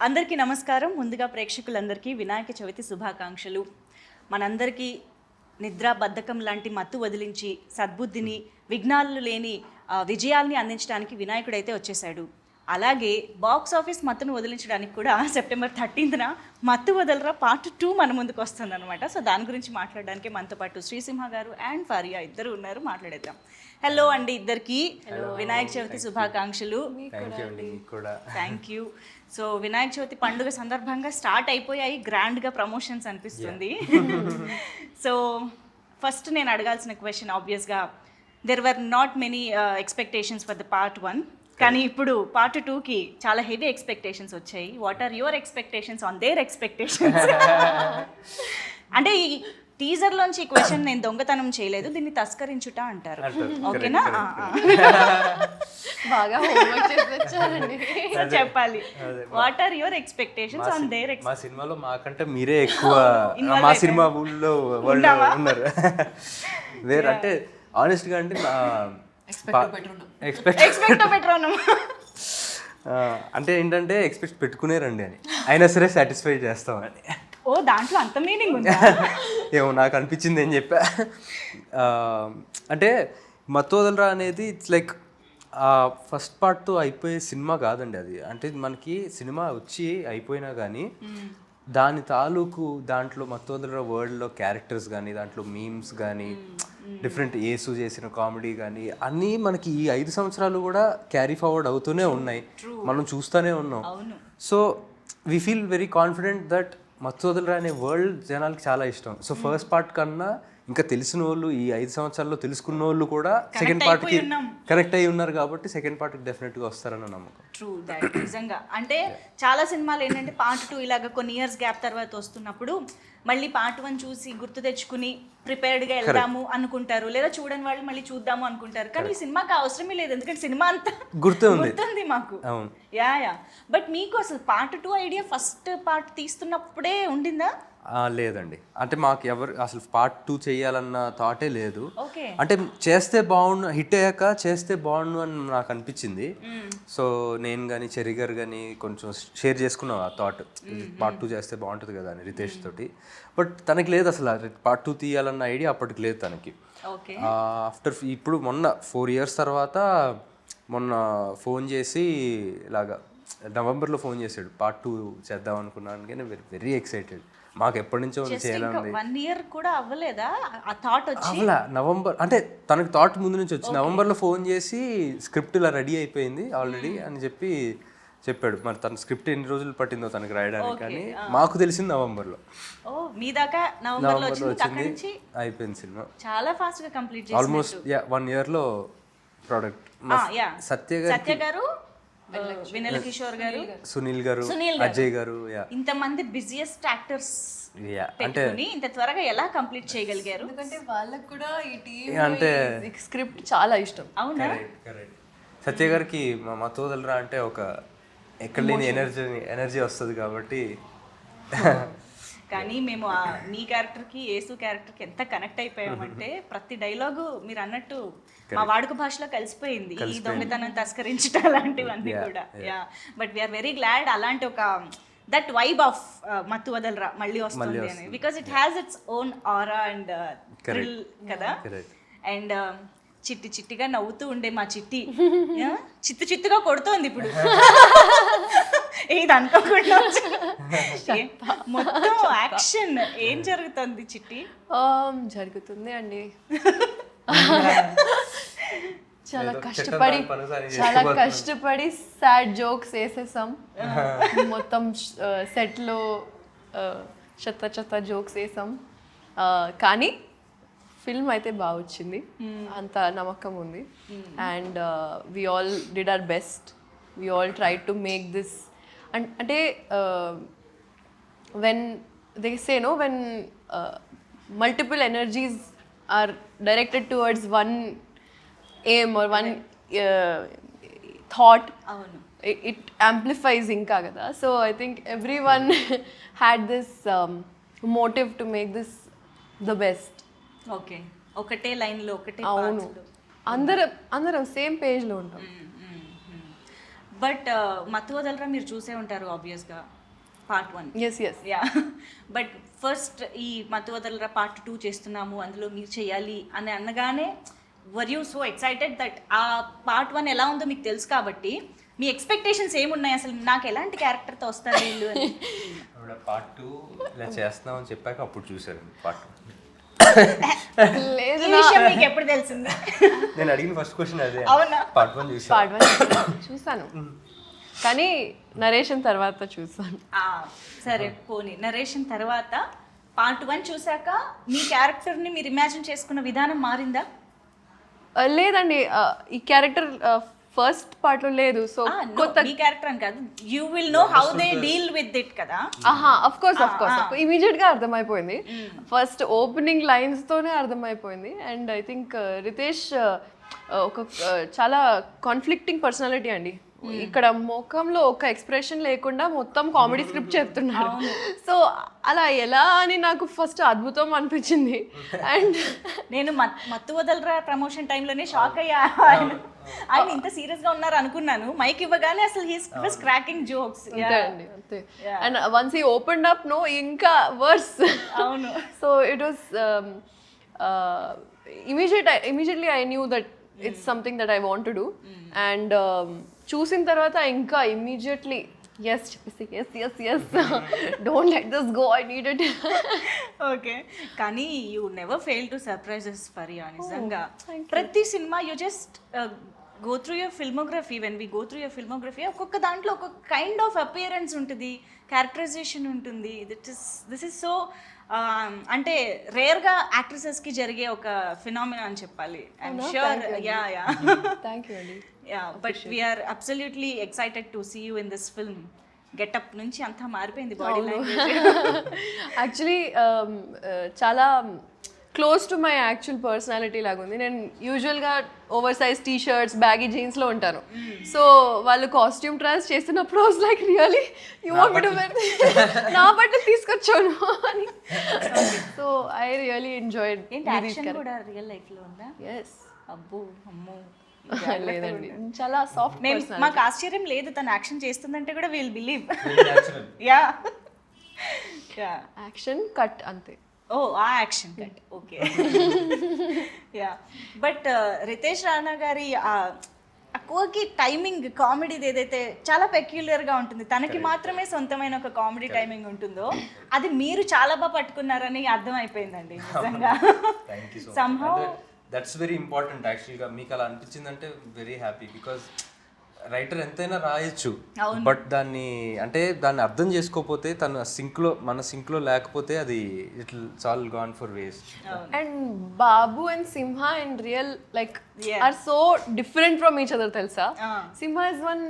అందరికీ నమస్కారం. ముందుగా ప్రేక్షకులందరికీ వినాయక చవితి శుభాకాంక్షలు. మనందరికీ నిద్ర బద్ధకం లాంటి మత్తు వదిలించి సద్బుద్ధిని, విఘ్నాలు లేని విజయాల్ని అందించడానికి వినాయకుడైతే వచ్చేసాడు. అలాగే బాక్స్ ఆఫీస్ మత్తును వదిలించడానికి కూడా సెప్టెంబర్ 13న మత్తు వదలరా పార్ట్ 2 మన ముందుకు వస్తుంది అనమాట. సో దాని గురించి మాట్లాడడానికి మనతో పాటు శ్రీసింహ గారు అండ్ ఫారియా ఇద్దరు ఉన్నారు. మాట్లాడేద్దాం. హలో అండి ఇద్దరికి. వినాయక చవితి శుభాకాంక్షలు. Thank you. So Vinayaka Chavithi పండుగ సందర్భంగా స్టార్ట్ అయిపోయాయి గ్రాండ్గా ప్రమోషన్స్ అనిపిస్తుంది. సో ఫస్ట్ నేను అడగాల్సిన క్వశ్చన్ ఆబ్వియస్గా there were not many expectations for the part 1, కానీ ఇప్పుడు పార్ట్ 2కి చాలా హెవీ ఎక్స్పెక్టేషన్స్ వచ్చాయి. What are your expectations on their expectations? అంటే ఈ టీజర్లోంచి ఈ క్వశ్చన్ నేను దొంగతనం చేయలేదు, దీన్ని తస్కరించుట అంటారు. ఓకేనా? బాగా చెప్పాలి. What are your expectations on their? మా సినిమాలో మాకంటే మీరే ఎక్కువ మా సినిమా ఊళ్ళో వాళ్ళు ఉన్నారు. వేరే అంటే ఆనెస్ట్గా అంటే అంటే ఏంటంటే ఎక్స్పెక్ట్ పెట్టుకునేరండి అని, అయినా సరే సాటిస్ఫై చేస్తామని. ఓ దాంట్లో అంత మీనింగ్ ఉందా? ఏమో నాకు అనిపించింది ఏం చెప్పా. అంటే మత్తోదలరా అనేది ఇట్స్ లైక్ ఫస్ట్ పార్ట్తో అయిపోయే సినిమా కాదండి అది. అంటే మనకి సినిమా వచ్చి అయిపోయినా కానీ దాని తాలూకు దాంట్లో మత్తోదలరా వరల్డ్లో క్యారెక్టర్స్ కానీ, దాంట్లో మీమ్స్ కానీ, డిఫరెంట్ యేసు చేసిన కామెడీ కానీ అన్నీ మనకి ఈ 5 సంవత్సరాలు కూడా క్యారీ ఫార్వర్డ్ అవుతూనే ఉన్నాయి, మనం చూస్తూనే ఉన్నాం. So we feel very confident that Mathu Vadalara అనే వరల్డ్ జనాలకి చాలా ఇష్టం. సో ఫస్ట్ పార్ట్ కన్నా ఇంకా తెలిసిన వాళ్ళు, ఈ 5 సంవత్సరాల్లో తెలుసుకున్న వాళ్ళు కూడా సెకండ్ పార్ట్కి కనెక్ట్ అయ్యి ఉన్నారు కాబట్టి సెకండ్ పార్ట్కి డెఫినెట్గా వస్తారన్న నమ్మకం. True that. నిజంగా అంటే చాలా సినిమాలు ఏంటంటే పార్ట్ 2 ఇలాగ కొన్ని ఇయర్స్ గ్యాప్ తర్వాత వస్తున్నప్పుడు మళ్ళీ పార్ట్ 1 చూసి గుర్తు తెచ్చుకుని ప్రిపేర్డ్గా వెళ్దాము అనుకుంటారు, లేదా చూడని వాళ్ళు మళ్ళీ చూద్దాము అనుకుంటారు. కానీ ఈ సినిమాకి అవసరమే లేదు, ఎందుకంటే సినిమా అంతా గుర్తుంది మాకు. యా. బట్ మీకు అసలు పార్ట్ 2 ఐడియా ఫస్ట్ పార్ట్ తీస్తున్నప్పుడే ఉండిందా? లేదండి, అంటే మాకు ఎవరు అసలు పార్ట్ 2 చేయాలన్న థాటే లేదు. అంటే చేస్తే బాగుండు, హిట్ అయ్యాక చేస్తే బాగుండు అని నాకు అనిపించింది. సో నేను కానీ చెర్రీ గారు కానీ కొంచెం షేర్ చేసుకున్నాం ఆ థాట్, పార్ట్ 2 చేస్తే బాగుంటుంది కదా అని రితేష్ తోటి. బట్ తనకి లేదు అసలు పార్ట్ 2 తీయాలన్న ఐడియా అప్పటికి లేదు తనకి. ఆఫ్టర్ ఇప్పుడు మొన్న 4 years తర్వాత మొన్న ఫోన్ చేసి ఇలాగా నవంబర్లో ఫోన్ చేశాడు, పార్ట్ 2 చేద్దాం అనుకున్నాను. కానీ వెరీ ఎక్సైటెడ్. మాకు ఎప్పటి నుంచో చేయాలని. 1 year కూడా అవ్వలేదా ఆ థాట్ వచ్చి? అవ్వలా. నవంబర్ అంటే తనకి థాట్ ముందు నుంచి వచ్చి నవంబర్లో ఫోన్ చేసి స్క్రిప్ట్ ఇలా రెడీ అయిపోయింది ఆల్రెడీ అని చెప్పాడు. మరి తన స్క్రిప్ట్ ఎన్ని రోజులు పట్టిందో తనకి రాయడానికి, కానీ మాకు తెలిసింది నవంబర్లో. మీ దాకా నవంబర్లో వచ్చింది, అయిపోయింది సినిమా. చాలా ఫాస్ట్ గా కంప్లీట్ చేశారు. Almost 1 yearలో product. సత్య గారు, వినల్ కిషోర్ గారు, సునీల్ గారు, అజయ్ గారు, ఇంతమంది బిజియెస్ట్ యాక్టర్స్ అంటే ఇంత త్వరగా ఎలా కంప్లీట్ చేయగలిగారు? ఎందుకంటే వాళ్ళకి కూడా ఈ టీమ్ అంటే స్క్రిప్ట్ చాలా ఇష్టం. అవునా? సత్య గారికి మత్తోదలరా అంటే ఒక ఎక్కడ లేని ఎనర్జీ వస్తుంది కాబట్టి. కానీ మేము మీ క్యారెక్టర్కి యేసు క్యారెక్టర్కి ఎంత కనెక్ట్ అయిపోయామంటే ప్రతి డైలాగు మీరు అన్నట్టు మా వాడుక భాషలో కలిసిపోయింది. ఈ దొంగతనం తస్కరించడం అలాంటివన్నీ కూడా. బట్ వీఆర్ వెరీ గ్లాడ్ అలాంటి ఒక దట్ వైబ్ ఆఫ్ మత్తు వదలరా మళ్ళీ వస్తుంది అని, because it has its own aura and thrill కదా. అండ్ చిట్టి చిట్టిగా నవ్వుతూ ఉండే మా చిట్టి చిత్తుగా కొడుతోంది ఇప్పుడు. ఇది అనుకోకుండా మొత్తం యాక్షన్ ఏం జరుగుతుంది చిట్టి? జరుగుతుంది అండి, చాలా కష్టపడి సాడ్ జోక్స్ వేసేసాం. మొత్తం సెట్లో చెత్త జోక్స్ వేసాం, కానీ ఫిల్మ్ అయితే బాగా వచ్చింది, అంత నమ్మకం ఉంది. And we all did our best, we all try to make this. అంటే when they say no, when multiple energies are directed towards one aim or one thought, it amplifies inka kada. So I think everyone had this motive to make this the best. Okay, ఒకటే line లో ఒకటే అవును, అందరం same page లో ఉంటాం. But మత్తు వదలరా మీరు చూసే ఉంటారు ఆబ్వియస్గా part 1. Yes yes yeah but first ఈ మత్తు వదలరా పార్ట్ 2 చేస్తున్నాము అందులో మీరు చేయాలి అని అనగానే were you so excited that ఆ పార్ట్ 1 ఎలా ఉందో మీకు తెలుసు కాబట్టి మీ ఎక్స్పెక్టేషన్స్ ఏమున్నాయి అసలు నాకు ఎలాంటి క్యారెక్టర్తో వస్తారు వీళ్ళు అని? పార్ట్ 2 ఇలా చేస్తున్నామని చెప్పాక అప్పుడు చూసారు పార్ట్ 2. లేదు ఈ విషయం మీకు ఎప్పుడు తెలిసింది? నేను అడిగిన ఫస్ట్ క్వశ్చన్ అదే. అవునా? పార్ట్ 1 చూసాను. పార్ట్ 1 చూసాను కానీ నరేషన్ తర్వాత చూసాను. సరే పోనీ నరేషన్ తర్వాత పార్ట్ 1 చూసాక మీ క్యారెక్టర్ని మీరు ఇమాజిన్ చేసుకున్న విధానం మారిందా? లేదండి ఈ క్యారెక్టర్ ఫస్ట్ పార్ట్ లో లేదు. సో కొత్త మీ క్యారెక్టర్ అని కాదు, you will know how they deal with it కదా. అఫ్ కోర్స్ ఇమీడియట్ గా అర్థమైపోయింది. ఫస్ట్ ఓపెనింగ్ లైన్స్ తోనే అర్థమైపోయింది. అండ్ ఐ థింక్ రితేష్ ఒక చాలా కాన్ఫ్లిక్టింగ్ పర్సనాలిటీ అండి. ఇక్కడ ముఖంలో ఒక ఎక్స్ప్రెషన్ లేకుండా మొత్తం కామెడీ స్క్రిప్ట్ చెప్తున్నారు. సో అలా ఎలా అని నాకు ఫస్ట్ అద్భుతం అనిపించింది. అండ్ నేను మత్తు వదలరా ప్రమోషన్ టైంలోనే షాక్ అయ్యా, ఆయన ఇంత సీరియస్ గా ఉన్నారు అనుకున్నాను. మైక్ ఇవ్వగానే అసలు హీస్ వాస్ క్రాకింగ్ జోక్స్. అంతే అండి అంతే. And once he opened up no ఇంకా వర్స్. అవును. So it was immediately I knew that it's something that I want to do. And చూసిన తర్వాత ఇంకా ఇమ్మీడియట్లీ ఎస్ చెప్పేసి yes don't let this go, I need it. Okay, కానీ you never fail to surprises Faria. నిజంగా ప్రతి సినిమా you just go through your filmography. When we go through your filmography ఒక్కొక్క దాంట్లో ఒక్కొక్క కైండ్ ఆఫ్ అపియరెన్స్ ఉంటుంది, characterization ఉంటుంది. దిస్ ఇస్ సో అంటే రేర్గా యాక్ట్రెసెస్కి జరిగే ఒక ఫినామినా అని చెప్పాలి. I'm sure. Yeah thank you అండి. But we're absolutely excited to see you in this film. Getup నుంచి అంతా మారిపోయింది బాడీ లాంగ్వేజ్. యాక్చువల్లీ చాలా close to my actual personality లాగా ఉంది. నేను యూజువల్గా oversize T shirts baggy జీన్స్లో ఉంటాను. సో వాళ్ళు కాస్ట్యూమ్ ట్రయల్స్ చేస్తున్నప్పుడు was like really you want me to wear, నా బట్టలు తీసుకొచ్చాను అని. So I really enjoyed. ఏంటి యాక్షన్ కూడా రియల్ లైఫ్లో ఉందా? ఎస్. అబ్బో అమ్మో. లేదండి, చాలా సాఫ్ట్. మాకు ఆశ్చర్యం లేదు తను యాక్షన్ చేస్తుందంటే కూడా will believe. Yeah action cut అంతే. ఓ ఆ action cut, okay. Yeah but Ritesh Rana గారి అక్కువకి టైమింగ్ కామెడీది ఏదైతే చాలా పెక్యులర్గా ఉంటుంది, తనకి మాత్రమే సొంతమైన ఒక కామెడీ టైమింగ్ ఉంటుందో అది మీరు చాలా బాగా పట్టుకున్నారని అర్థమైపోయిందండి నిజంగా. సంహౌ దట్స్ వెరీ ఇంపార్టెంట్ యాక్చువల్గా. మీకు అలా అనిపించిందంటే వెరీ హ్యాపీ. బికాజ్ రైటర్ ఎంతైనా రాయొచ్చు, బట్ దాన్ని అర్థం చేసుకోకపోతే మన సింక్లో లేకపోతే అది it's all gone for waste. And Babu and Simha in real like are so different from each other తెలుసా. Simha is one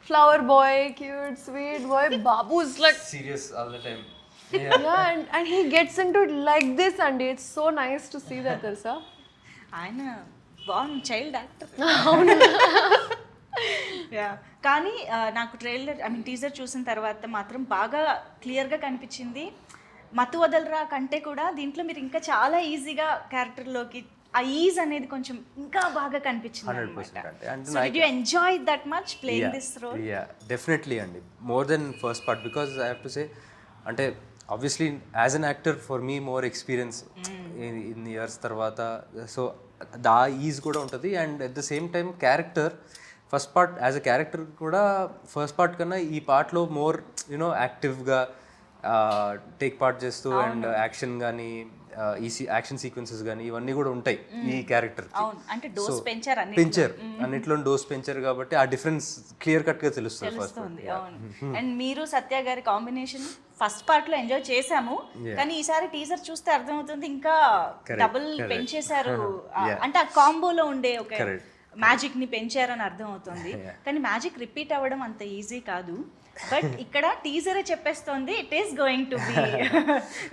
flower boy, cute sweet boy. Babu is like serious all the time. and he gets into it like this and it's so nice to see that తెలుసా. ఆయన బాగుంది child actor. Yeah కానీ నాకు trailer teaser చూసిన తర్వాత మాత్రం బాగా క్లియర్గా కనిపించింది మత్తు వదలరా కంటే కూడా దీంట్లో మీరు ఇంకా చాలా ఈజీగా క్యారెక్టర్లోకి ఆ ఈజ్ అనేది కొంచెం ఇంకా బాగా కనిపించింది. So did you enjoy that much playing this role? Yeah definitely అండి, more than first part. Because I have to say అంటే obviously as an actor for me more experience in years తర్వాత so the is కూడా ఉంటుంది. And at the same time character first part as a character కూడా first part కన్నా ఈ పార్ట్లో more you know యాక్టివ్గా take part చేస్తూ అండ్ యాక్షన్ కానీ యాక్షన్ సీక్వెన్సెస్ కానీ ఇవన్నీ కూడా ఉంటాయి ఈ క్యారెక్టర్. పెంచారు అన్నిట్లో డోస్ పెంచారు కాబట్టి ఆ డిఫరెన్స్ క్లియర్ కట్ గా తెలుస్తుంది ఫస్ట్. అండ్ మీరు సత్య గారి కాంబినేషన్ ఫస్ట్ పార్ట్ లో ఎంజాయ్ చేసాము, కానీ ఈసారి టీజర్ చూస్తే అర్థమవుతుంది ఇంకా డబుల్ పెంచేశారు. అంటే ఆ కాంబోలో ఉండే ఒక మ్యాజిక్ ని పెంచారని అర్థం అవుతుంది. కానీ మ్యాజిక్ రిపీట్ అవ్వడం అంత ఈజీ కాదు. బట్ ఇక్కడ టీజరే చెప్పేస్తోంది it is going to be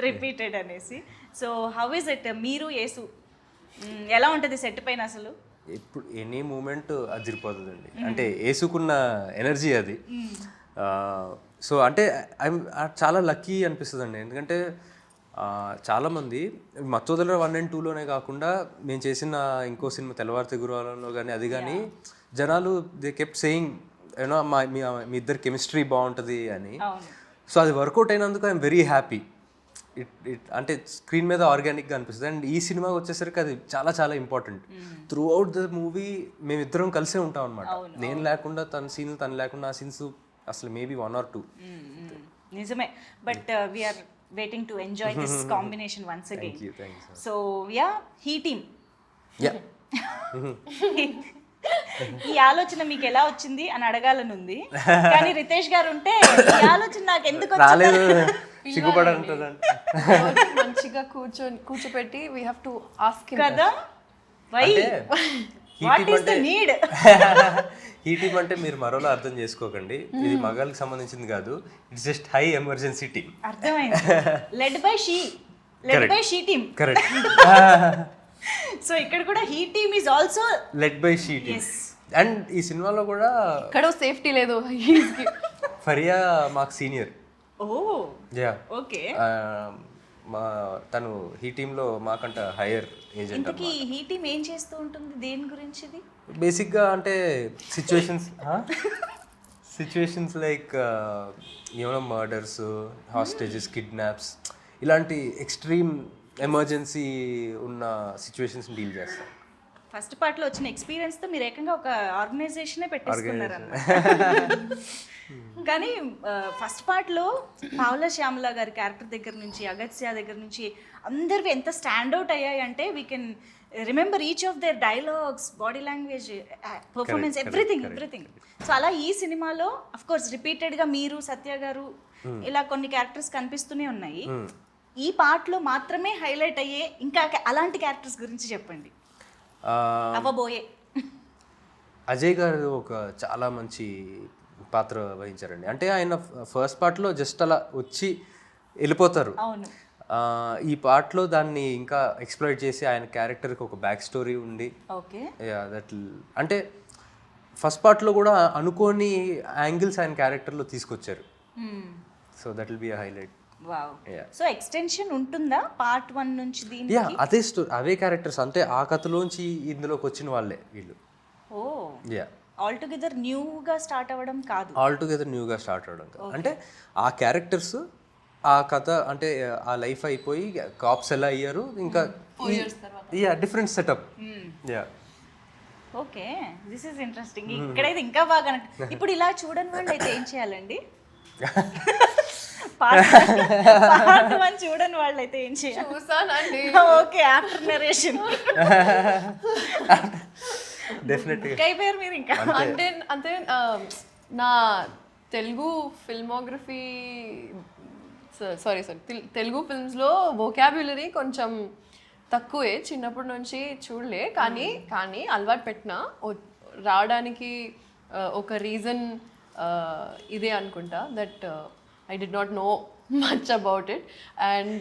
repeated అనేసి. So how is it? మీరు యేసు ఎలా ఉంటుంది సెట్ పైన అసలు? ఇప్పుడు ఎనీ మూమెంట్ అదిరిపోతుందండి. అంటే యేసుకున్న ఎనర్జీ అది. సో అంటే చాలా లక్కీ అనిపిస్తుంది అండి. ఎందుకంటే చాలామంది మత్తు వదలరా 1 and 2లోనే కాకుండా మేము చేసిన ఇంకో సినిమా తెల్లవారితే గురువారంలో కానీ అది కానీ జనాలు దే కెప్ట్ సేయింగ్ యూనో మీ ఇద్దరు కెమిస్ట్రీ బాగుంటుంది అని. అవును. సో అది వర్కౌట్ అయినందుకు ఐఎమ్ వెరీ హ్యాపీ. అంటే స్క్రీన్ మీద ఆర్గానిక్గా అనిపిస్తుంది. అండ్ ఈ సినిమాకి వచ్చేసరికి అది చాలా చాలా important. Through out the movie మేమిద్దరం కలిసే ఉంటాం అనమాట. నేను లేకుండా తన సీన్లు, తను లేకుండా ఆ సీన్స్ అసలు మేబీ 1 or 2. నిజమే. But we are waiting to enjoy this combination once again. Thank you. So yeah, he team, ఈ ఆలోచన మీకు ఎలా వచ్చింది అని అడగాలని ఉంది, కానీ రితేష్ గారు ఉంటే ఈ ఆలోచన నాకు ఎందుకు రాలేదు, సిగ్గుపడంటుందంటే మంచిగా కూర్చోపెట్టి వీ హ్యావ్ టు ఆస్క్ కదా, why what is the need. ఈ టీమ్ అంటే మీరు మరోలా అర్థం చేసుకోకండి, ఇది మగాళ్ళకి సంబంధించింది కాదు. It's just high emergency team. అర్థమైంది. Led by she team. Correct. So ఇక్కడ కూడా he team is also led by she team. And ఈ సినిమాలో కూడా ఇక్కడ సేఫ్టీ లేదు. ఫరియా మాకు సీనియర్. ఓ యా, ఓకే. తను ఈ టీంలో మాకంట హైయర్ ఏజెంట్. ఇంతకీ హీ టీమ్ ఏం చేస్తూ ఉంటుంది, దేని గురించి ఇది? బేసిక్గా అంటే సిచ్యువేషన్స్ లైక్ ఏమైనా మర్డర్స్, హాస్టేజెస్, కిడ్నాప్స్, ఇలాంటి ఎక్స్ట్రీమ్ ఎమర్జెన్సీ ఉన్న సిచ్యువేషన్స్ డీల్ చేస్తాం. ఫస్ట్ పార్ట్లో వచ్చిన ఎక్స్పీరియన్స్తో మీరు ఏకంగా ఒక ఆర్గనైజేషనే పెట్టేసుకున్నారు అన్నమాట. కానీ ఫస్ట్ పార్ట్లో పావుల శ్యామల గారి క్యారెక్టర్ దగ్గర నుంచి, అగత్య దగ్గర నుంచి అందరివి ఎంత స్టాండ్అవుట్ అయ్యాయి అంటే we can remember each of their dialogues, body language, performance, everything. So అలా ఈ సినిమాలో అఫ్ కోర్స్ రిపీటెడ్గా మీరు, సత్య గారు, ఇలా కొన్ని క్యారెక్టర్స్ కనిపిస్తూనే ఉన్నాయి. ఈ పార్ట్లో మాత్రమే హైలైట్ అయ్యే ఇంకా అలాంటి క్యారెక్టర్స్ గురించి చెప్పండి. అవ్వబోయే అజయ్ గారు ఒక చాలా మంచి పాత్ర వహించారండి. అంటే ఆయన ఫస్ట్ పార్ట్లో జస్ట్ అలా వచ్చి వెళ్ళిపోతారు. అవును. ఈ పార్ట్లో దాన్ని ఇంకా ఎక్స్ప్లోర్ చేసి ఆయన క్యారెక్టర్కి ఒక బ్యాక్ స్టోరీ ఉండి, ఓకే, దట్ అంటే ఫస్ట్ పార్ట్లో కూడా అనుకోని యాంగిల్స్ ఆయన క్యారెక్టర్లో తీసుకొచ్చారు. So that will be a highlight. Wow. So extension ఉంటుందా పార్ట్ 1 నుంచి దీనికి? యా, అదే స్టోరీ, అవే క్యారెక్టర్స్. అంటే ఆ కథలోంచి ఇందులోకి వచ్చిన వాళ్ళే వీళ్ళు. ఓ యా, ఆల్ టుగెదర్ న్యూగా స్టార్ట్ అవ్వడం కాదు. ఆల్ టుగెదర్ న్యూగా స్టార్ట్ అవ్వడం కాదు. అంటే ఆ క్యారెక్టర్స్, ఆ కథ, అంటే ఆ లైఫ్ అయిపోయి కాప్స్ ఎలా అయ్యారు, ఇంకా yeah different setup. Yeah, okay, this is interesting. ఇక్కడైతే ఇంకా బాగా ఇప్పుడు ఇలా చూడని వాళ్ళు అయితే ఏం చేయాలండి? పార్ట్ 1 చూడని వాళ్ళు అయితే ఏం చేయాలి? చూసానండి. ఓకే, ఆఫ్టర్ నరేషన్ డెఫినెట్గా అయిపోయారు మీరు ఇంకా. అంటే నా తెలుగు ఫిల్మోగ్రఫీ, సారీ తెలుగు ఫిల్మ్స్లో వొకాబ్యులరీ కొంచెం తక్కువే, చిన్నప్పటి నుంచి చూడలే. కానీ అలవాటు పెట్టిన రావడానికి ఒక రీజన్ ఇదే అనుకుంటా, that I did not know much about it, and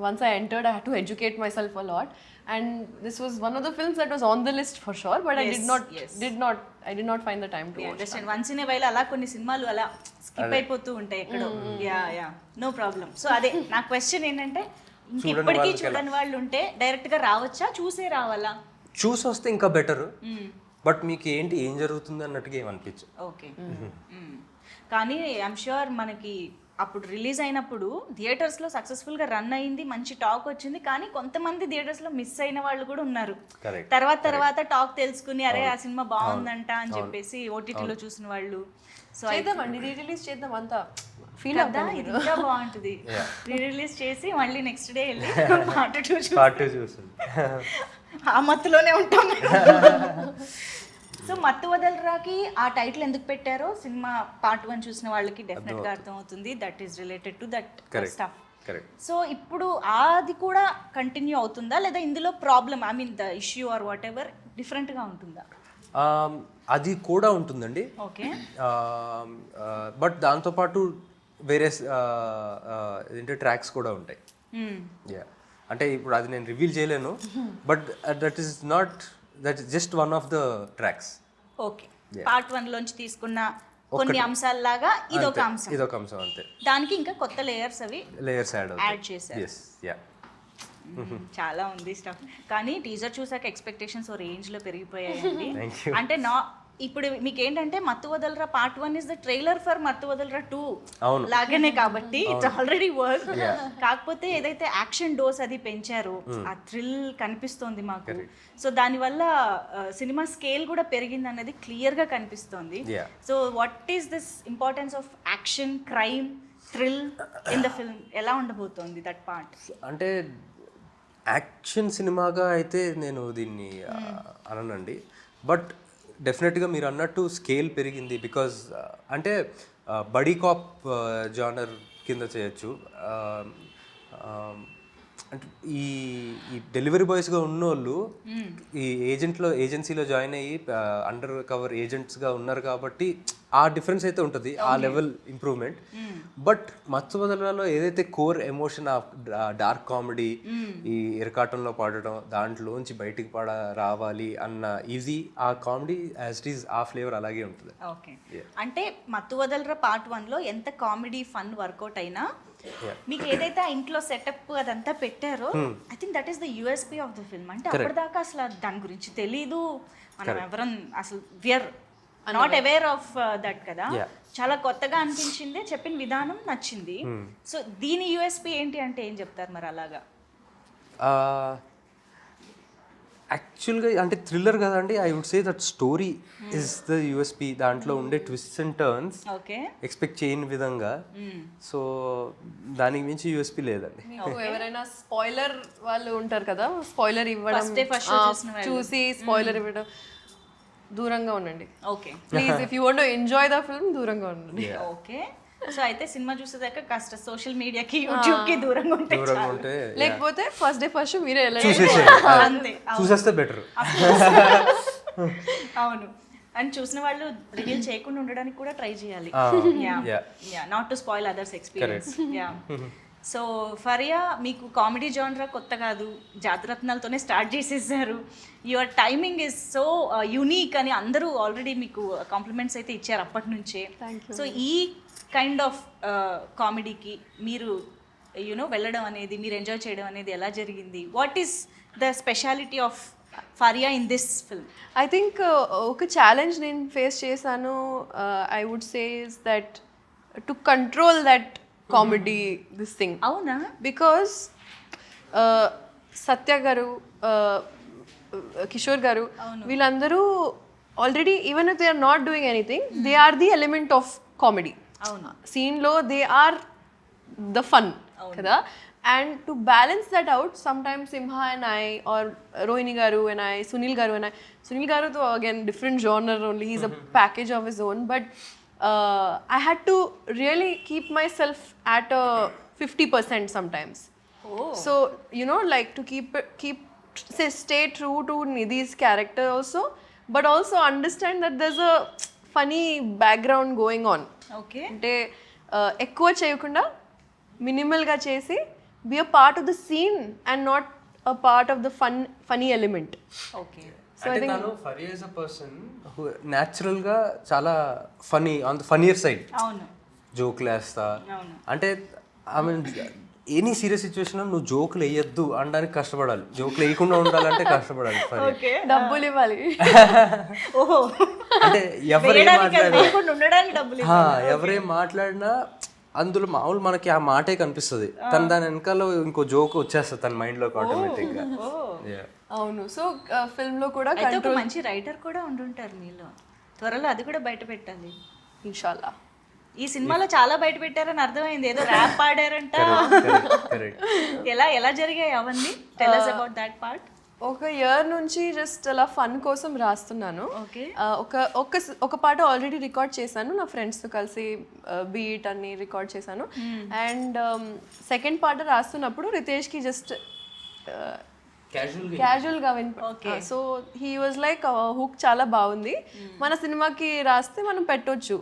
once I entered I had to educate myself a lot, and this was one of the films that was on the list for sure, but I did not find the time to watch. Understand. Once in a while అలా కొన్ని సినిమాలు అలా skip అయిపోతూ ఉంటాయి ఎక్కడో. Yeah, no problem. So అదే నా question ఏంటంటే, ఇంకెప్పటికీ చూడని వాళ్ళు ఉంటే డైరెక్ట్గా రావచ్చా, చూసే రావాలా? చూసి వస్తే ఇంకా బెటర్, బట్ మీకు ఏంటి ఏం జరుగుతుంది అన్నట్టుగా ఏమనిపించు. ఓకే. కానీ ఐఎమ్ ష్యూర్ మనకి అప్పుడు రిలీజ్ అయినప్పుడు థియేటర్స్లో సక్సెస్ఫుల్గా రన్ అయింది, మంచి టాక్ వచ్చింది. కానీ కొంతమంది థియేటర్స్లో మిస్ అయిన వాళ్ళు కూడా ఉన్నారు. తర్వాత టాక్ తెలుసుకుని అరే ఆ సినిమా బాగుందంట అని చెప్పేసి ఓటీటీలో చూసిన వాళ్ళు. సో చేద్దామండి, రీ-రిలీజ్ చేద్దాం, అంతా ఫీల్ అవుతా. ఇది ఇంకా బాగుంటుంది. రీ-రిలీజ్ చేసి మళ్ళీ నెక్స్ట్ డే వెళ్ళి పార్ట్ 2 చూస్తుంది. ఆ మత్తులోనే ఉంటాం. సో మత్తు వదలరాకి ఆ టైటిల్ ఎందుకు పెట్టారో సినిమా పార్ట్ 1 చూసిన వాళ్ళకి డెఫినెట్ గా అర్థం అవుతుంది. That is related to that stuff. So ఇప్పుడు అది కూడా కంటిన్యూ అవుతుందా, లేదా ఇందులో problem, I mean the issue or what ever different గా ఉంటుందా? అది కూడా ఉంటుందండి. ఓకే. బట్ దాంతోపాటు వేరే ఏంటంటే ట్రాక్స్ కూడా ఉంటాయి. యా, అంటే ఇప్పుడు అది నేను రివీల్ చేయలేను, but that is just one of the tracks. Okay. Part 1 లోంచి తీసుకున్న కొన్ని అంశాలలాగా ఇదొక అంశం అంతే. దానికి ఇంకా కొత్త లేయర్స్ యాడ్ చేశారు. yes yeah. చాలా ఉంది స్టఫ్. కానీ టీజర్ చూసాక ఎక్స్పెక్టేషన్స్ ఓ రేంజ్ లో పెరిగిపోయాయండి. అంటే ఇప్పుడు మీకు ఏంటంటే మత్తు వదలరా part 1 is the trailer for మత్తు వదలరా 2 అవును. లాగానే కాబట్టి ఇట్స్ ఆల్రెడీ వర్క్. కాకపోతే ఏదైతే యాక్షన్ డోస్ అది పెంచారో ఆ థ్రిల్ కనిపిస్తోంది మాకు. సో దానివల్ల సినిమా స్కేల్ కూడా పెరిగింది అన్నది క్లియర్ గా కనిపిస్తోంది. So what is this importance of action, crime, thrill in the film ఎలా ఉండబోతోంది దట్ పార్ట్? అంటే యాక్షన్ సినిమాగా అయితే నేను దీన్ని అననండి, బట్ డెఫినెట్గా మీరు అన్నట్టు స్కేల్ పెరిగింది. బికాజ్ అంటే బడీ కాప్ జానర్ కింద చేయొచ్చు. అంటే ఈ డెలివరీ బాయ్స్గా ఉన్నోళ్ళు ఈ ఏజెన్సీలో జాయిన్ అయ్యి అండర్ కవర్ ఏజెంట్స్గా ఉన్నారు కాబట్టి ఆ డిఫరెన్స్ అయితే ఉంటుంది, ఆ లెవెల్ ఇంప్రూవ్మెంట్. బట్ మత్తు వదలరాలో ఏదైతే core emotion of dark comedy, ఈ ఎరకాటంలో పాడటం, దాంట్లోంచి బయటికి రావాలి అన్న ఈజీ ఆ కామెడీ యాజ్ ఇట్ ఈస్ ఆ ఫ్లేవర్ అలాగే ఉంటుంది. ఓకే, అంటే మత్తు వదలరా పార్ట్ 1లో ఎంత కామెడీ ఫన్ వర్కౌట్ అయినా మీకు ఏదైతే ఆ ఇంట్లో సెటప్ అదంతా పెట్టారో I think that is the USP of the film. అంటే అప్పటిదాకా అసలు దాని గురించి తెలీదు, మనం ఎవరం అసలు we are not aware of that కదా. చాలా కొత్తగా అనిపించింది, చెప్పిన విధానం నచ్చింది. సో దీని యూఎస్పీ ఏంటి అంటే ఏం చెప్తారు మరి అలాగా? యాక్చువల్గా అంటే థ్రిల్లర్ కదండి, I would say that story is the USP. దాంట్లో ఉండే ట్విస్ట్స్ అండ్ టర్న్స్ ఎక్స్పెక్ట్ చేయని విధంగా. సో దానికి మించి యూఎస్పీ లేదండి. మీకు ఎవరైనా స్పాయిలర్ వాళ్ళు ఉంటారు కదా, స్పాయిలర్ ఇవ్వడం, చూసి స్పాయిలర్ ఇవ్వడం, దూరంగా ఉండండి. Okay please, if you want to enjoy the film దూరంగా ఉండండి. ఓకే, సో అయితే సినిమా చూసేదాకా కాస్త సోషల్ మీడియాకి, యూట్యూబ్ కి దూరంగా ఉంటే, లేకపోతే ఫస్ట్ డే ఫస్ట్ మీరే అంతే చూసేస్తే బెటర్. అవును, అండ్ చూసిన వాళ్ళు రివీల్ చేయకుండా ఉండడానికి కూడా ట్రై చేయాలి, not to spoil others experience. So Faria, మీకు కామెడీ జానరా కొత్త కాదు, జాతిరత్నాలతోనే స్టార్ట్ చేసేసారు. Your timing is so unique అని అందరూ ఆల్రెడీ మీకు కాంప్లిమెంట్స్ అయితే ఇచ్చారు అప్పటి నుంచే. సో ఈ కైండ్ ఆఫ్ కామెడీకి మీరు యూనో వెళ్ళడం అనేది, మీరు ఎంజాయ్ చేయడం అనేది ఎలా జరిగింది? What is the speciality of Faria in this film? I think ఒక ఛాలెంజ్ నేను ఫేస్ చేశాను, I would say is that to control that comedy this thing. అవునా? బికాస్ సత్య గారు, కిషోర్ గారు, వీళ్ళందరూ already even if they are not doing anything, they are the element of comedy. సీన్లో they are the fun కదా. And to balance that out, sometimes Simha and I, or Rohini గారు and I, Sunil గారు and I, Sunil గారు తో again different genre only, he's a package of his own, but I had to really keep myself at a 50% sometimes. So you know, like to stay true to Nidhi's character also, but also understand that there's a funny background going on. Okay, అంటే ఎక్కువ చేయకుండా minimal గా చేసి be a part of the scene and not a part of the funny element. Okay. అంటే తను Faria is a person who natural గా చాలా funny, on the funnier side. అవును, జోకులు వేస్తా, అంటే I mean any serious situation నువ్వు జోకులు వేయొద్దు అనడానికి కష్టపడాలి, జోకులు వేయకుండా ఉండాలంటే కష్టపడాలి. డబ్బులు ఇవ్వాలి. అంటే ఎవరేం మాట్లాడినా అందులో మామూలు మనకి ఆ మాటే కనిపిస్తుంది, తను దాని వెనకాల ఇంకో జోక్ వచ్చేస్తుంది తన మైండ్ లోకి ఆటోమేటిక్ గా. అవును, సో ఫిల్మ్ లో కూడా ఒక మంచి రైటర్ కూడా ఉండుంటారు మీలో, త్వరలో అది కూడా బయట పెట్టాలి ఇన్షాల్లా. ఈ సినిమాలో చాలా బయట పెట్టారని అర్థమైంది, ఏదో ర్యాప్ పాడారంట. ఎలా జరిగాయి అవన్నీ? Tell us about that part. ఒక ఇయర్ నుంచి జస్ట్ అలా ఫన్ కోసం రాస్తున్నాను. ఒక పాట ఆల్రెడీ రికార్డ్ చేశాను, నా ఫ్రెండ్స్తో కలిసి బీట్ అన్ని రికార్డ్ చేశాను. అండ్ సెకండ్ పాట రాస్తున్నప్పుడు రితేష్కి జస్ట్ క్యాజువల్గా so he was like hook చాలా బాగుంది, మన సినిమాకి రాస్తే మనం పెట్టొచ్చు,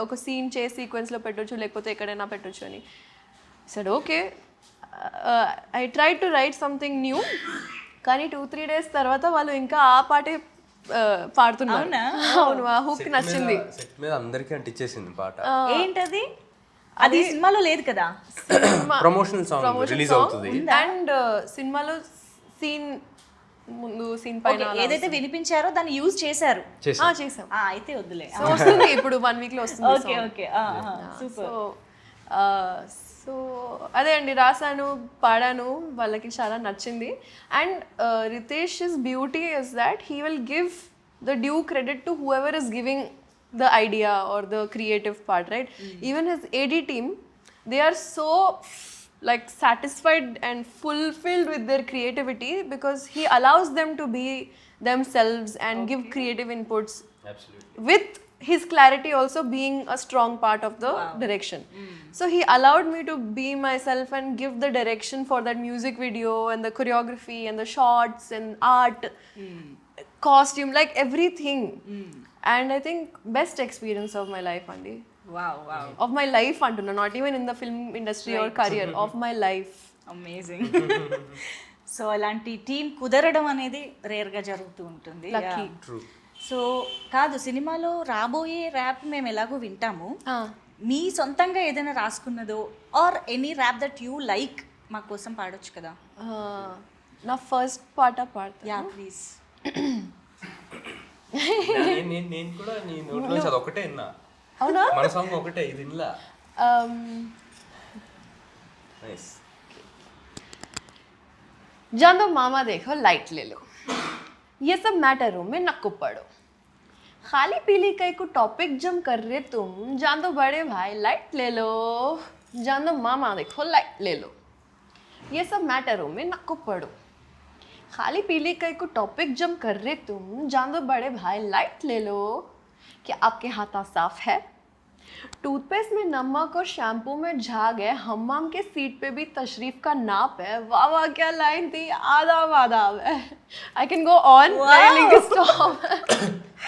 ఒక సీన్ చేసి సీక్వెన్స్లో పెట్టొచ్చు, లేకపోతే ఎక్కడైనా పెట్టొచ్చు అని. Said okay, I try to write something new. కానీ 2-3 days తర్వాత వాళ్ళు ఇంకా ఆ పాటే పాడుతున్నారు. అవును, ఆ హుక్ నచ్చింది. సెట్ మీద అందరికీ అంటించేసింది పాట. ఏంటది? అది సినిమాలో లేదు కదా, ప్రమోషనల్ సాంగ్ రిలీజ్ అవుతుంది. అండ్ సినిమాలో సీన్ ముందు సీన్ పైన Okay, ఏదైతే వినిపించారో దాన్ని యూజ్ చేశారు. చేసాం. అయితే వద్దులే. సో వస్తుంది ఇప్పుడు 1 week లో వస్తుంది. Okay okay super. సో అదే అండి, రాసాను, పాడాను, వాళ్ళకి చాలా నచ్చింది. And Ritesh's beauty is that he will give the due credit to whoever is giving the idea or the creative part, right? Even his AD team, they are so like satisfied and fulfilled with their creativity because he allows them to be themselves and give creative inputs. Absolutely. With his clarity also being a strong part of the direction. So he allowed me to be myself and give the direction for that music video and the choreography and the shots and art, costume, like everything. And I think best experience of my life, Andy. Wow wow. Of my life, Antuna, not even in the film industry or career, of my life. Amazing. So అలాంటి team కుదరడం అనేది రేర్గా జరుగుతూ ఉంటుంది. Lucky. True. So కాదు, సినిమాలో రాబోయే rap మేము ఎలాగో వింటాము, మీ సొంతంగా ఏదైనా రాసుకున్నదో or any rap that you like మా కోసం పాడొచ్చు కదా? నా ఫస్ట్ పాట పాడతా. Yeah please. నేను కూడా నీ నోట్లో అది ఒకటే విన్నా. అవునా? మన సాంగ్ ఒకటే, ఇది వినలా. నైస్. जान दो मामा देखो लाइट ले लो, ये सब मैटरों में नक्को पड़ो, खाली पीली कई को टॉपिक जम कर रहे तुम, जान दो बड़े भाई लाइट ले लो, जान दो मामा देखो लाइट ले लो, ये सब मैटरों में नक्को पड़ो, खाली पीली कई को टॉपिक जम कर रहे तुम, जान दो बड़े भाई लाइट ले लो, क्या आपके हाथा साफ है? टूथपेस्ट में नमक और शैम्पू में झाग है, हम्माम के सीट पे भी तशरीफ का नाप है, वाह वाह क्या लाइन थी, आदाब आदाब है. I can go on. Stop.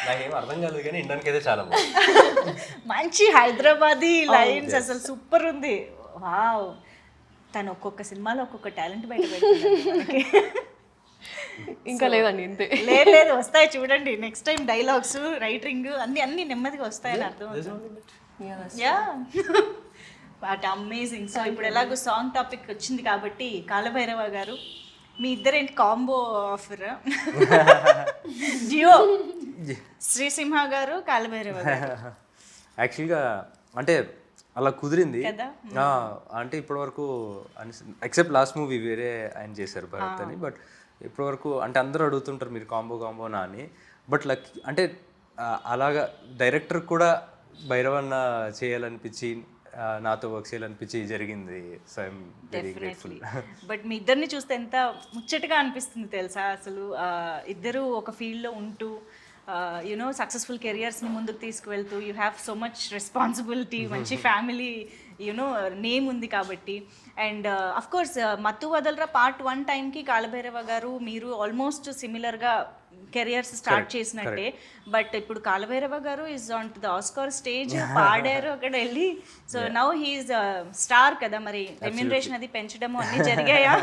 నాకేం అర్థం కాదు కానీ ఇండానికి అయితే చాలా బాగుంది. మంచి హైదరాబాదీ లైన్స్, అసలు సూపర్ ఉంది. వావ్. తను ఒక్కొక్క సినిమాలో ఒక్కొక్క టాలెంట్ బయట పెడుతుంది. ఇంకా లేదండి ఇంతే. లేదు లేదు, వస్తాయి చూడండి. నెక్స్ట్ టైం డైలాగ్స్, రైటింగ్ అన్ని నెమ్మదిగా వస్తాయని అర్థం. Yeah but amazing. సో ఇప్పుడు ఎలాగో సాంగ్ టాపిక్ వచ్చింది కాబట్టి, కాలభైరవ గారు మీ ఇద్దరేంటి కాంబో ఆఫర్? జియో శ్రీసింహ గారు, కాలభైరవ గారు. యాక్చువల్గా అంటే అలా కుదిరింది కదా? అంటే ఇప్పటివరకు ఎక్సెప్ట్ లాస్ట్ మూవీ వేరే ఆయన చేశారు భరత్ అని, బట్ ఇప్పటివరకు అంటే అందరూ అడుగుతుంటారు మీరు కాంబోనా అని. బట్ లక్కీ అంటే అలాగా డైరెక్టర్ కూడా భైరవన్న చేయాలనిపించి, నాతో వర్క్ చేయాలనిపించి జరిగింది. So I'm very grateful. But మీ ఇద్దరిని చూస్తే ఎంత ముచ్చటగా అనిపిస్తుంది తెలుసా అసలు. ఇద్దరు ఒక ఫీల్డ్లో ఉంటూ యునో సక్సెస్ఫుల్ కెరియర్స్ని ముందుకు తీసుకువెళ్తూ, you have so much responsibility, మంచి ఫ్యామిలీ యునో నేమ్ ఉంది కాబట్టి. అండ్ అఫ్ కోర్స్ మత్తు వదలరా పార్ట్ 1 టైంకి కాలభైరవ గారు మీరు ఆల్మోస్ట్ సిమిలర్గా కెరియర్స్ స్టార్ట్ చేసినట్టే. బట్ ఇప్పుడు కాలభైరవ గారు is on to the Oscar stage, పాడారు అక్కడ వెళ్ళి. సో నౌ హీఈస్ స్టార్ కదా, మరి రెమ్యునరేషన్ అది పెంచడము అన్ని జరిగాయా?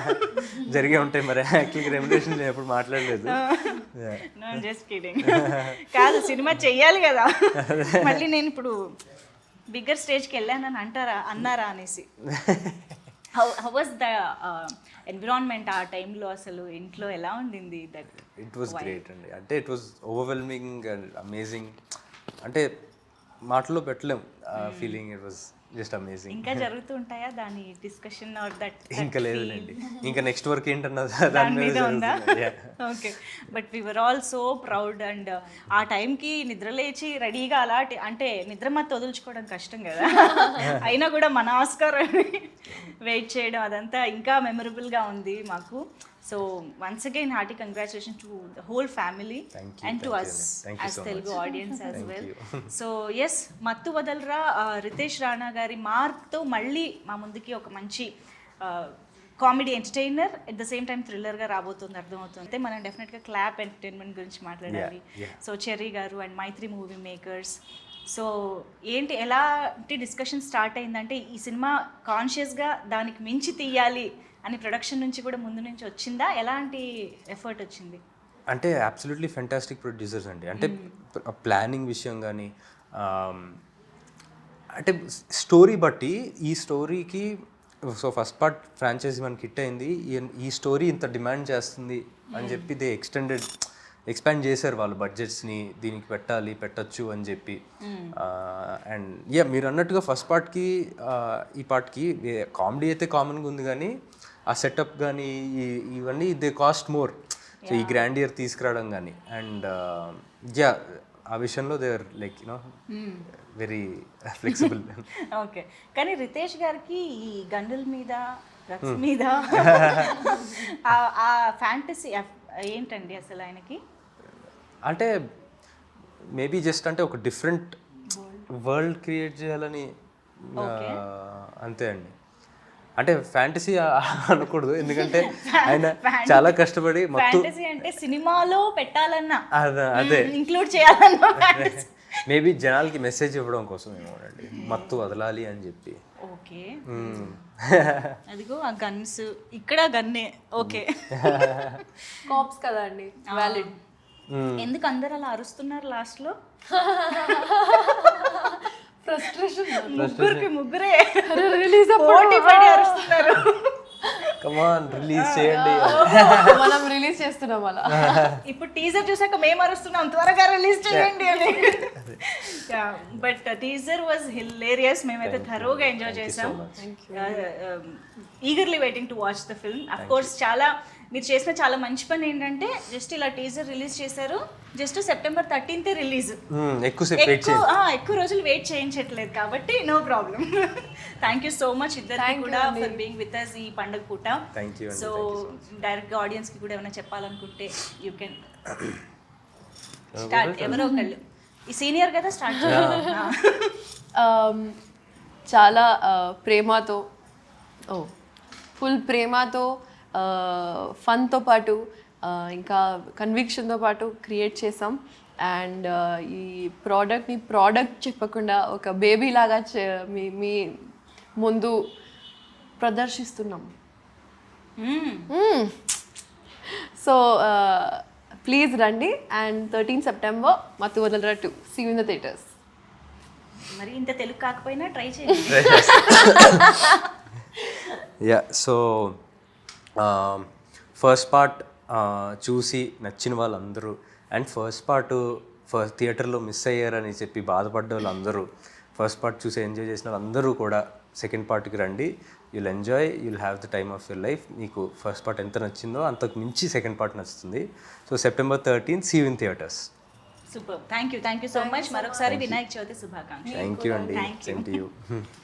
జరిగే ఉంటాయి మరి. యాక్చువల్గా రెమ్యునరేషన్ నేను ఎప్పుడు మాట్లాడలేదు. No just kidding. కాదు, సినిమా చెయ్యాలి కదా, మళ్ళీ నేను ఇప్పుడు బిగ్గర్ స్టేజ్కి వెళ్ళానని అన్నారా అనేసి. హౌ వాజ్ ద ఎన్విరాన్మెంట్ ఆ టైంలో? అసలు ఇంట్లో ఎలా ఉండింది? దట్ ఇట్ వాస్ గ్రేట్ అండి. అంటే it was overwhelming and amazing. అంటే మాటల్లో పెట్టలేం ఫీలింగ్. It was just amazing. ఇంకా జరుగుతూ ఉంటాయా దాని డిస్కషన్ ఆర్ దట్? ఇంకా లేదులేండి, ఇంకా నెక్స్ట్ వర్క్ ఏంటన్నది దాని మీద ఉందా? Okay. But we were all so proud. And ఆ టైంకి నిద్ర లేచి రెడీగా అలాంటి, అంటే నిద్ర మత్తు వదులుచుకోవడం కష్టం కదా, అయినా కూడా మన ఆస్కార్ వెయిట్ చేయడం అదంతా ఇంకా మెమరబుల్గా ఉంది మాకు. So once again hearty congratulation to the whole family and to us as Telugu audience as well. So yes, Mathu Vadalara Riteish Rana గారి మార్క్తో మళ్ళీ మా ముందుకి ఒక మంచి comedy entertainer at the same time థ్రిల్లర్గా రాబోతుంది, అర్థమవుతుంది. మనం డెఫినెట్గా క్లాప్ ఎంటర్టైన్మెంట్ గురించి మాట్లాడాలి. సో చెర్రీ గారు and Mythri movie makers. So ఏంటి, ఎలాంటి డిస్కషన్ స్టార్ట్ అయిందంటే ఈ సినిమా కాన్షియస్గా దానికి మించి తీయాలి అని ప్రొడక్షన్ నుంచి కూడా ముందు నుంచి వచ్చిందా? ఎలాంటి ఎఫర్ట్ వచ్చింది? అంటే అబ్సల్యూట్లీ ఫెంటాస్టిక్ ప్రొడ్యూసర్స్ అండి. అంటే ప్లానింగ్ విషయం కానీ, అంటే స్టోరీ బట్టి ఈ స్టోరీకి సో ఫస్ట్ పార్ట్ ఫ్రాంచైజీ మనకి హిట్ అయింది, ఈ స్టోరీ ఇంత డిమాండ్ చేస్తుంది అని చెప్పి దే ఎక్స్పాండ్ చేశారు వాళ్ళు బడ్జెట్స్ని, దీనికి పెట్టచ్చు అని చెప్పి. అండ్ మీరు అన్నట్టుగా ఫస్ట్ పార్ట్కి ఈ పార్ట్కి కామెడీ అయితే కామన్గా ఉంది, కానీ ఆ సెటప్ కానీ ఇవన్నీ దే కాస్ట్ మోర్. సో ఈ గ్రాండియర్ తీసుకురావడం కానీ అండ్ ఆ విషయంలో they are like very flexible. Okay, కానీ రితేష్ గారికి ఈ గండుల మీద డ్రగ్స్ మీద ఆ ఫ్యాంటసీ ఏంటండి అసలు ఆయనకి? అంటే మేబీ జస్ట్ అంటే ఒక డిఫరెంట్ వరల్డ్ క్రియేట్ చేయాలని అంతే అండి. అంటే ఫ్యాంటసీ అనకూడదు, ఎందుకంటే ఆయన చాలా కష్టపడి ఫ్యాంటసీ అంటే సినిమాలో పెట్టాలన్నా అదే ఇంక్లూడ్ చేయాలన్నా మేబీ జనాలకి మెసేజ్ ఇవ్వడం కోసం ఏమోనండి, మత్తు వదలాలి అని చెప్పి. ఓకే, అదిగో ఆ గన్స్, ఇక్కడ గన్నే. ఓకే, కాప్స్ కదా అండి, వ్యాలిడ్. ఎందుకు అందరు అలా అరుస్తున్నారు లాస్ట్ లో? ఫ్రస్ట్రేషన్, ముగ్గురే రిలీజ్ పోటీ పడి అరుస్తున్నారు. కమాన్ రిలీజ్ చేయండి. మనం రిలీజ్ చేస్తున్నాం అలా. ఇప్పుడు టీజర్ చూసాక మేము అరుస్తున్నాం త్వరగా రిలీజ్ చేయండి అని. బట్ టీజర్ వాజ్ హిలేరియస్, మేమైతే థరోగా ఎంజాయ్ చేసాం. Eagerly waiting to watch the film. Of course చాలా మీరు చేసిన చాలా మంచి పని ఏంటంటే జస్ట్ ఇలా టీజర్ రిలీజ్ చేశారు, జస్ట్ సెప్టెంబర్ 13th రిలీజ్. ఎక్కువ రోజులు వెయిట్ చేయించట్లేదు కాబట్టి no problem. Thank you so much ఇద్దరికి కూడా ఫర్ బీయింగ్ విత్ అస్ ఈ పండుగ పూట. సో డైరెక్ట్గా ఆడియన్స్కి కూడా ఏమైనా చెప్పాలనుకుంటే యూ కెన్ స్టార్ట్. ఎవరో ఒకళ్ళు, ఈ సీనియర్ కదా, స్టార్ట్ చేయాలి. చాలా ప్రేమతో, ఫుల్ ప్రేమతో, ఫన్తో పాటు ఇంకా కన్విక్షన్తో పాటు క్రియేట్ చేసాం. అండ్ ఈ ప్రోడక్ట్ చెప్పకుండా ఒక బేబీ లాగా మీ ముందు ప్రదర్శిస్తున్నాం. సో ప్లీజ్ రండి. And 13 September Mathu Vadalara 2, see you in the theatres. మరి ఇంత తెలుగు కాకపోయినా ట్రై చేయండి. సో ఫస్ట్ పార్ట్ చూసి నచ్చిన వాళ్ళందరూ అండ్ ఫస్ట్ థియేటర్లో మిస్ అయ్యారని చెప్పి బాధపడ్డ వాళ్ళందరూ, ఫస్ట్ పార్ట్ చూసి ఎంజాయ్ చేసిన వాళ్ళందరూ కూడా సెకండ్ పార్ట్కి రండి. You'll enjoy, you'll have the time of your life. మీకు ఫస్ట్ పార్ట్ ఎంత నచ్చిందో అంతకు మించి సెకండ్ పార్ట్ నచ్చుతుంది. So September 13th, see you in theatres. Super, thank you so much. మరొకసారి వినాయక చవితి శుభాకాంక్షలు. థ్యాంక్ యూ అండి. Same to you.